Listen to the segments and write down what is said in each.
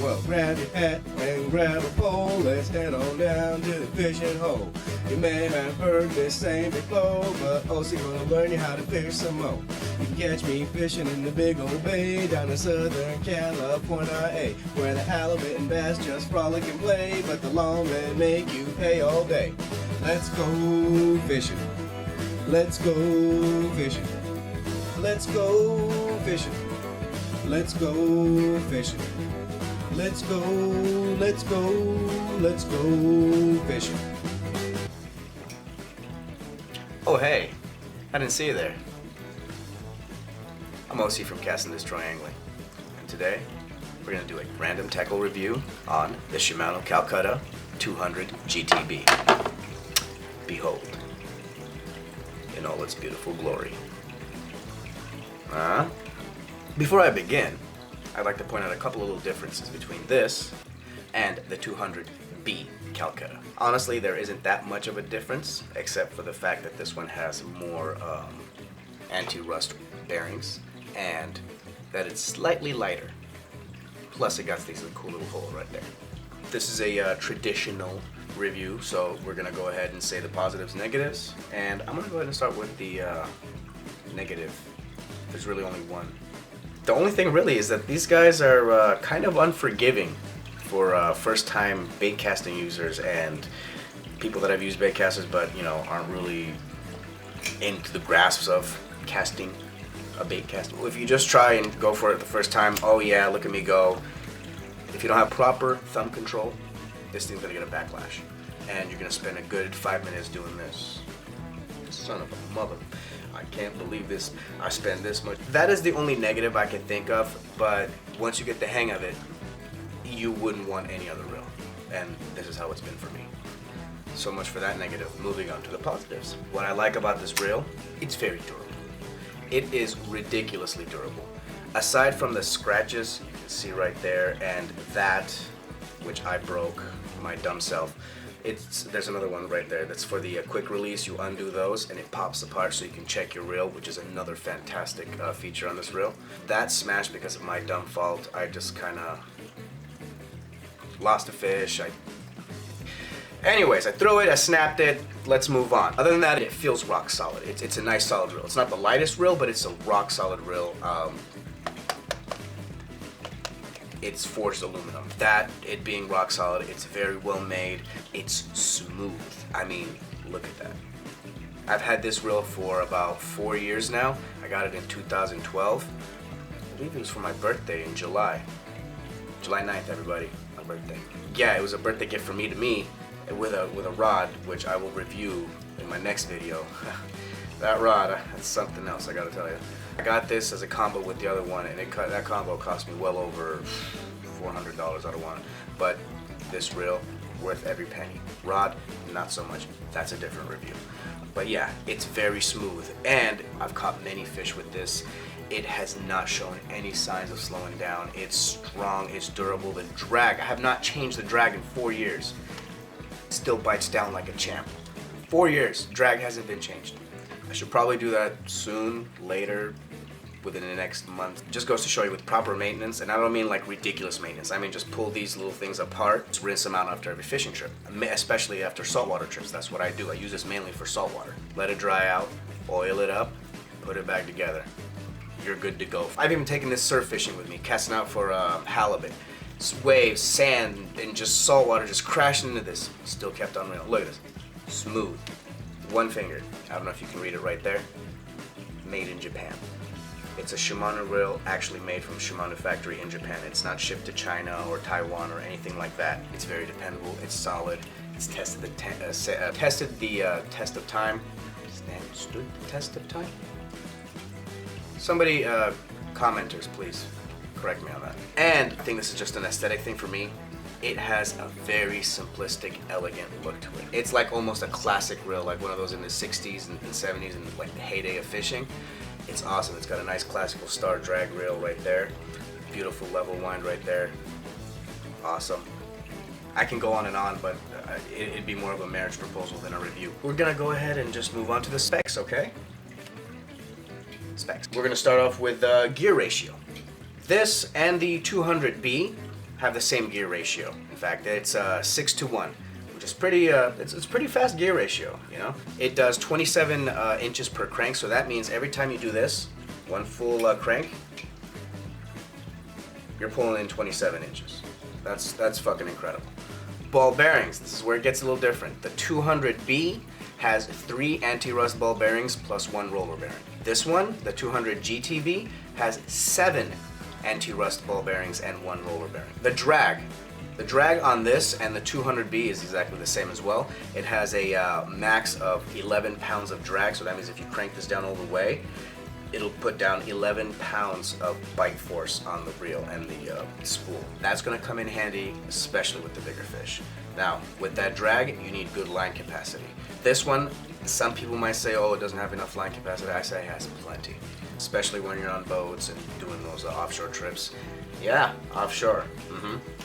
Well, grab your hat and grab a pole. Let's head on down to the fishing hole. You may have heard this saying before, but OC gonna learn you how to fish some more. You can catch me fishing in the big old bay down in Southern California, eh, where the halibut and bass just frolic and play, but the longmen make you pay all day. Let's go fishing. Let's go fishing. Let's go fishing. Let's go fishing. Let's go, let's go, let's go fishing. Oh hey, I didn't see you there. I'm OC from Casting Destroy Angling, and today we're going to do a random tackle review on the Shimano Calcutta 200GTB. Behold, in all its beautiful glory. Before I begin, I'd like to point out a couple of little differences between this and the 200B Calcutta. Honestly, there isn't that much of a difference, except for the fact that this one has more anti-rust bearings and that it's slightly lighter. Plus, it got this cool little hole right there. This is a traditional review, so we're gonna go ahead and say the positives, negatives, and I'm gonna go ahead and start with the negative. There's really only one. The only thing really is that these guys are kind of unforgiving for first-time bait casting users and people that have used bait casters but aren't really into the grasps of casting a bait cast. If you just try and go for it the first time, oh yeah, look at me go. If you don't have proper thumb control, this thing's gonna get a backlash, and you're gonna spend a good 5 minutes doing this. Son of a mother. I can't believe this. I spend this much. That is the only negative I can think of, but once you get the hang of it, you wouldn't want any other reel. And this is how it's been for me. So much for that negative. Moving on to the positives. What I like about this reel, it's very durable. It is ridiculously durable. Aside from the scratches, you can see right there, and that, which I broke, my dumb self, there's another one right there that's for the quick release. You undo those and it pops apart so you can check your reel, which is another fantastic feature on this reel. That smashed because of my dumb fault. I just kind of lost a fish. Anyways, I threw it, I snapped it, let's move on. Other than that, it feels rock solid. It's a nice solid reel. It's not the lightest reel, but it's a rock solid reel. It's forged aluminum. That, it being rock solid, it's very well made. It's smooth. I mean, look at that. I've had this reel for about 4 years now. I got it in 2012. I believe it was for my birthday in July. July 9th, everybody, my birthday. Yeah, it was a birthday gift from me to me with a rod, which I will review in my next video. That rod, that's something else, I gotta tell you. I got this as a combo with the other one, and that combo cost me well over $400 out of one. But this reel, worth every penny. Rod, not so much. That's a different review. But yeah, it's very smooth, and I've caught many fish with this. It has not shown any signs of slowing down. It's strong, it's durable. The drag, I have not changed the drag in 4 years. It still bites down like a champ. 4 years, drag hasn't been changed. I should probably do that soon, later, within the next month. Just goes to show you with proper maintenance, and I don't mean like ridiculous maintenance. I mean just pull these little things apart, rinse them out after every fishing trip, especially after saltwater trips. That's what I do. I use this mainly for saltwater. Let it dry out, oil it up, put it back together. You're good to go. I've even taken this surf fishing with me, casting out for halibut. Waves, sand, and just saltwater just crashing into this. Still kept on reel. Look at this. Smooth. One finger. I don't know if you can read it right there. Made in Japan. It's a Shimano reel actually made from Shimano factory in Japan. It's not shipped to China or Taiwan or anything like that. It's very dependable. It's solid. It's tested the test of time. Stood the test of time? Somebody, commenters, please correct me on that. And I think this is just an aesthetic thing for me. It has a very simplistic, elegant look to it. It's like almost a classic reel, like one of those in the 60s and 70s and like the heyday of fishing. It's awesome. It's got a nice classical star drag reel right there. Beautiful level wind right there. Awesome. I can go on and on, but it'd be more of a marriage proposal than a review. We're gonna go ahead and just move on to the specs, okay? Specs. We're gonna start off with gear ratio. This and the 200B have the same gear ratio. In fact, it's 6-to-1, which is pretty. It's pretty fast gear ratio. You know, it does 27 inches per crank, so that means every time you do this, one full crank, you're pulling in 27 inches. That's fucking incredible. Ball bearings. This is where it gets a little different. The 200B has 3 anti-rust ball bearings plus 1 roller bearing. This one, the 200GTB, has 7 anti-rust ball bearings and 1 roller bearing. The drag on this and the 200B is exactly the same as well. It has a max of 11 pounds of drag, so that means if you crank this down all the way, it'll put down 11 pounds of bite force on the reel and the spool. That's gonna come in handy, especially with the bigger fish. Now, with that drag, you need good line capacity. This one, some people might say, oh, it doesn't have enough line capacity. I say it has plenty, especially when you're on boats and doing those offshore trips. Yeah, offshore.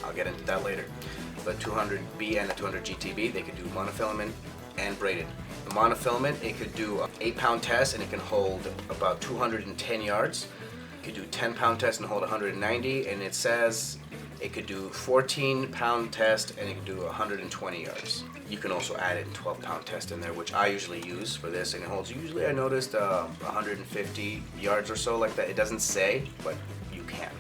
I'll get into that later. The 200B and the 200GTB, they could do monofilament and braided. The monofilament, it could do an 8-pound test and it can hold about 210 yards. It could do 10-pound test and hold 190, and it says it could do 14-pound test and it could do 120 yards. You can also add a 12-pound test in there, which I usually use for this, and it holds, usually I noticed 150 yards or so like that. It doesn't say, but you can.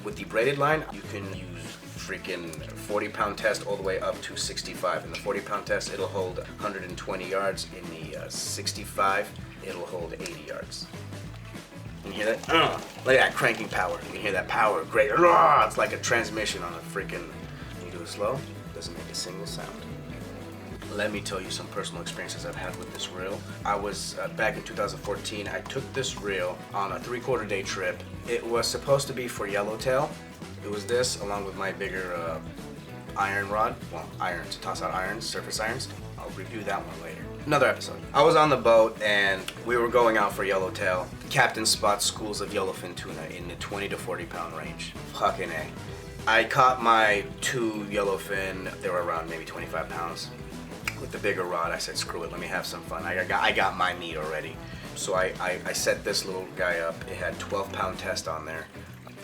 With the braided line, you can use freaking 40-pound test all the way up to 65. In the 40-pound test, it'll hold 120 yards. In the 65, it'll hold 80 yards. You hear that? Look at that cranking power. You can hear that power. Great. It's like a transmission on a freaking... You do it slow, it doesn't make a single sound. Let me tell you some personal experiences I've had with this reel. I was back in 2014. I took this reel on a 3/4 day trip. It was supposed to be for yellowtail. It was this along with my bigger iron rod. Well, irons, to toss out irons, surface irons. I'll review that one later. Another episode. I was on the boat and we were going out for yellowtail. The captain spots schools of yellowfin tuna in the 20 to 40 pound range. Fucking A. I caught my 2 yellowfin. They were around maybe 25 pounds. With the bigger rod, I said, screw it, let me have some fun. I got my meat already. So I set this little guy up. It had 12-pound test on there.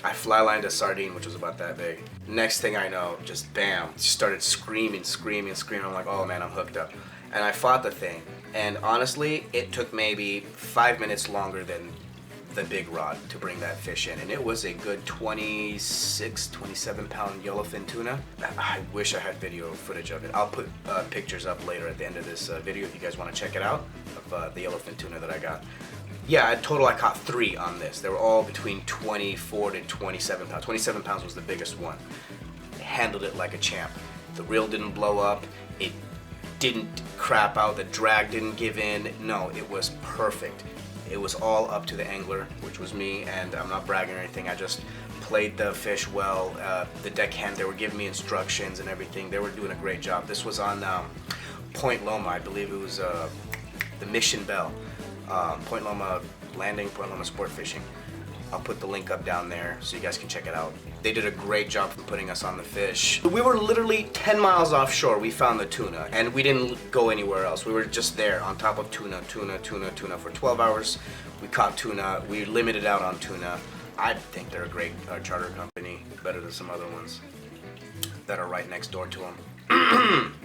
I fly lined a sardine, which was about that big. Next thing I know, just bam, started screaming. I'm like, oh man, I'm hooked up. And I fought the thing. And honestly, it took maybe 5 minutes longer than the big rod to bring that fish in. And it was a good 26, 27 pound yellowfin tuna. I wish I had video footage of it. I'll put pictures up later at the end of this video if you guys want to check it out, of the yellowfin tuna that I got. Yeah, in total I caught 3 on this. They were all between 24 to 27 pounds. 27 pounds was the biggest one. Handled it like a champ. The reel didn't blow up. It didn't crap out. The drag didn't give in. No, it was perfect. It was all up to the angler, which was me, and I'm not bragging or anything. I just played the fish well. The deckhand, they were giving me instructions and everything. They were doing a great job. This was on Point Loma. I believe it was the Mission Bell. Point Loma Landing, Point Loma Sportfishing. I'll put the link up down there so you guys can check it out. They did a great job for putting us on the fish. We were literally 10 miles offshore. We found the tuna, and we didn't go anywhere else. We were just there on top of tuna for 12 hours. We caught tuna. We limited out on tuna. I think they're a great charter company, better than some other ones that are right next door to them.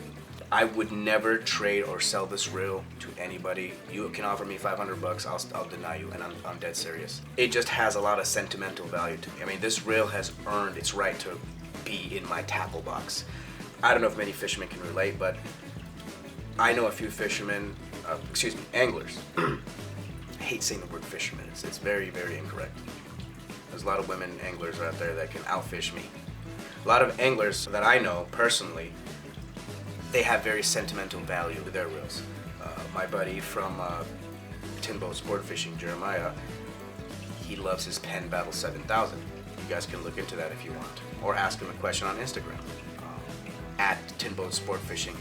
I would never trade or sell this reel to anybody. You can offer me $500, I'll deny you, and I'm dead serious. It just has a lot of sentimental value to me. I mean, this reel has earned its right to be in my tackle box. I don't know if many fishermen can relate, but I know a few fishermen, anglers. I hate saying the word fisherman. It's very, very incorrect. There's a lot of women anglers out there that can outfish me. A lot of anglers that I know personally, they have very sentimental value to their reels. My buddy from Boat Sportfishing, Jeremiah, he loves his Penn Battle 7000. You guys can look into that if you want, or ask him a question on Instagram, at Boat Sportfishing.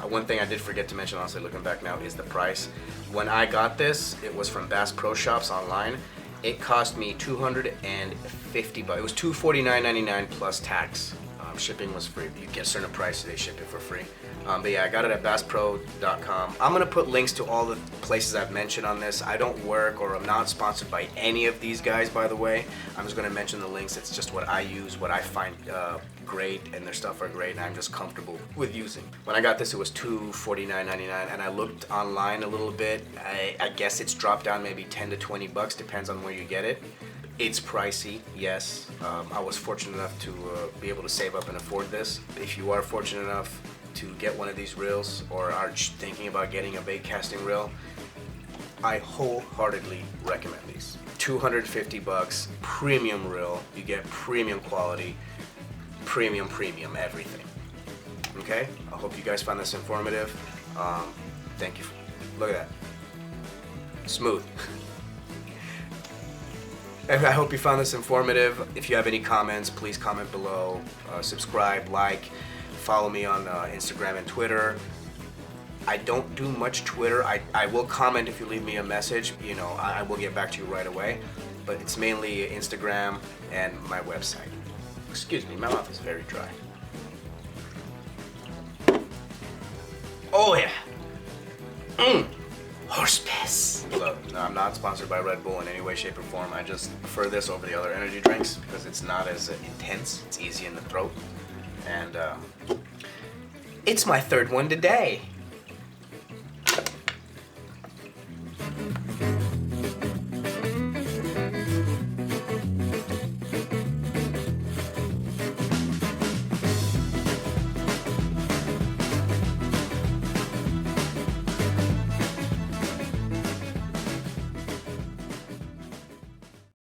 One thing I did forget to mention, honestly, looking back now, is the price. When I got this, it was from Bass Pro Shops online. It cost me $250. It was $249.99 plus tax. shipping was free. You get a certain price, they ship it for free. But yeah, I got it at basspro.com. I'm gonna put links to all the places I've mentioned on this. I don't work or I'm not sponsored by any of these guys, by the way. I'm just gonna mention the links. It's just what I use, what I find great, and their stuff are great, and I'm just comfortable with using. When I got this, it was $249.99, and I looked online a little bit. I guess it's dropped down maybe 10 to 20 bucks, depends on where you get it. It's pricey, yes. I was fortunate enough to be able to save up and afford this. If you are fortunate enough to get one of these reels or are thinking about getting a bait casting reel, I wholeheartedly recommend these. 250 bucks, premium reel. You get premium quality, premium everything. Okay? I hope you guys found this informative. Thank you. Look at that. Smooth. I hope you found this informative. If you have any comments, please comment below. Subscribe, like, follow me on Instagram and Twitter. I don't do much Twitter. I will comment if you leave me a message. You know, I will get back to you right away. But it's mainly Instagram and my website. Excuse me, my mouth is very dry. Oh yeah. Horse piss. Look, no, I'm not sponsored by Red Bull in any way, shape, or form. I just prefer this over the other energy drinks because it's not as intense. It's easy in the throat. And it's my third one today.